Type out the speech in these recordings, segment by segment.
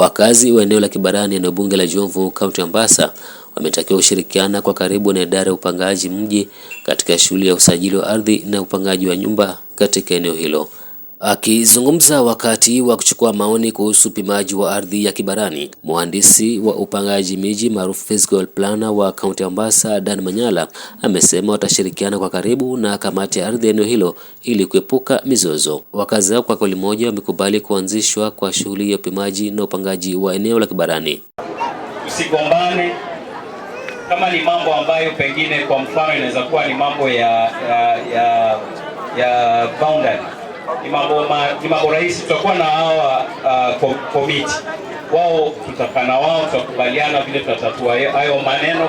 Wakazi wa eneo la Kibarani, eneo bunge la Jomvu, kaunti ya Mombasa, wametakiwa kushirikiana kwa karibu na idara ya upangaji mji katika shughuli ya usajili wa ardhi na upangaji wa nyumba katika eneo hilo. Akizungumza wakati wa kuchukua maoni kuhusu upimaji wa ardhi ya Kibarani, mhandisi wa upangaji miji maarufu physical planner wa kaunti ya Mombasa, Dan Manyala, amesema watashirikiana kwa karibu na kamati ya ardhi eneo hilo ili kuepuka mizozo. Wakazi hao kwa kauli moja wamekubali kuanzishwa kwa shughuli ya upimaji na upangaji wa eneo la Kibarani. Usigombane kama ni mambo ambayo pengine kwa mfano inaweza kuwa ni mambo ya boundary. Ni mambo rahisi, tutakuwa na hawa committee wao, tutakana wao, tutakubaliana vile tutatatua hayo maneno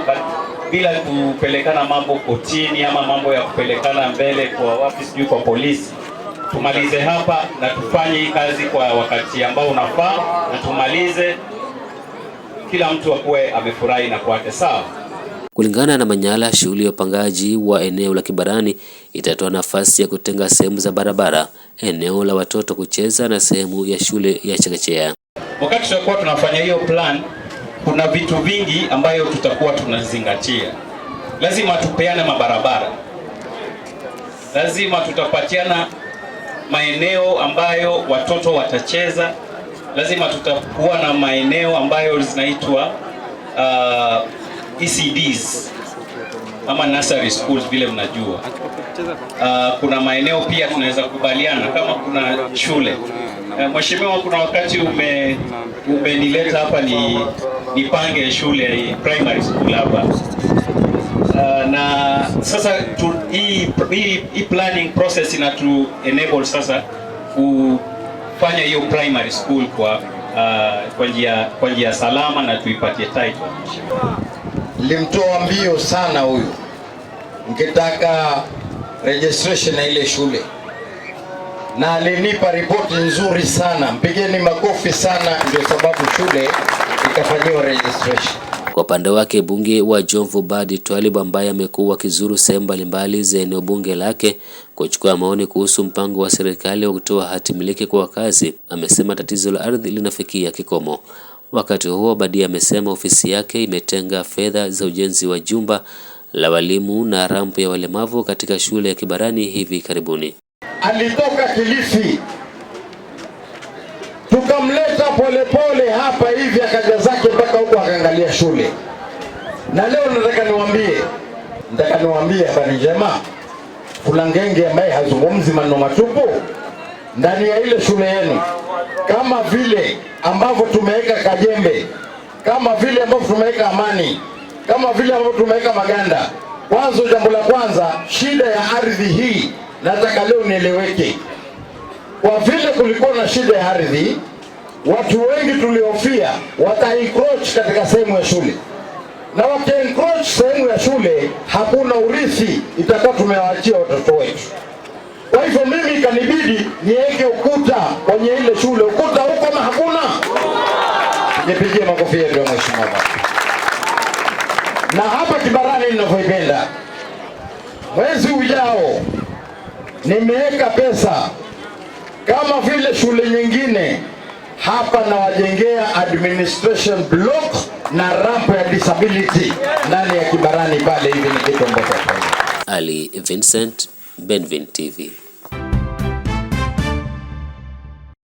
bila kupelekana mambo kotini ama mambo ya kupelekana mbele kwa wapi sijui kwa polisi. Tumalize hapa na tufanye hii kazi kwa wakati ambao unafaa na tumalize, kila mtu akuwe amefurahi na kwake sawa. Kulingana na Manyala, shughuli ya upangaji wa eneo la Kibarani itatoa nafasi ya kutenga sehemu za barabara, eneo la watoto kucheza na sehemu ya shule ya chekechea. Wakati tutakuwa tunafanya hiyo plan, kuna vitu vingi ambayo tutakuwa tunazingatia. Lazima tupeane mabarabara, lazima tutapatiana maeneo ambayo watoto watacheza, lazima tutakuwa na maeneo ambayo zinaitwa ECDs ama nursery schools vile mnajua. Kuna maeneo pia tunaweza kubaliana kama kuna shule. Mheshimiwa, kuna wakati umenileta hapa nipange shule primary school hapa. Na sasa hii planning process inatu enable sasa kufanya hiyo primary school kwa njia salama na tuipatie title. Limtoa mbio sana huyu, nikitaka registration na ile shule, na alinipa ripoti nzuri sana. Mpigeni makofi sana, ndio sababu shule ikafanyiwa registration. Kwa upande wake, bunge wa Jomvu Badi Twalib, ambaye amekuwa akizuru sehemu mbalimbali za eneo bunge lake kuchukua maoni kuhusu mpango wa serikali wa kutoa hati miliki kwa wakazi, amesema tatizo la ardhi linafikia kikomo. Wakati huo, Badi amesema ofisi yake imetenga fedha za ujenzi wa jumba la walimu na rampu ya walemavu katika shule ya Kibarani hivi karibuni. Alitoka Kilifi, tukamleta polepole hapa hivi, akaja zake mpaka huko akaangalia shule. Na leo nataka niwaambie habari njema. Kuna ngenge ambaye hazungumzi maneno matupu ndani ya ile shule yenu, kama vile ambavyo tumeweka Kajembe, kama vile ambavyo tumeweka Amani, kama vile ambavyo tumeweka Maganda. Kwanza, jambo la kwanza, shida ya ardhi hii nataka leo nieleweke. Kwa vile kulikuwa na shida ya ardhi, watu wengi tuliofia wata-encroach katika sehemu ya shule, na waki-encroach sehemu ya shule, hakuna urithi itakuwa tumewaachia watoto wetu. Kwa hivyo mimi ikanibidi niweke ukuta kwenye ile shule. Ukuta huko na hakuna. Nipigie makofi yetu ya mheshimiwa. Na hapa Kibarani ninavyoipenda, mwezi ujao nimeweka pesa kama vile shule nyingine hapa, na wajengea administration block na ramp ya disability ndani ya Kibarani pale hivi. Ni kitu ambacho Ali Vincent, Benvin TV.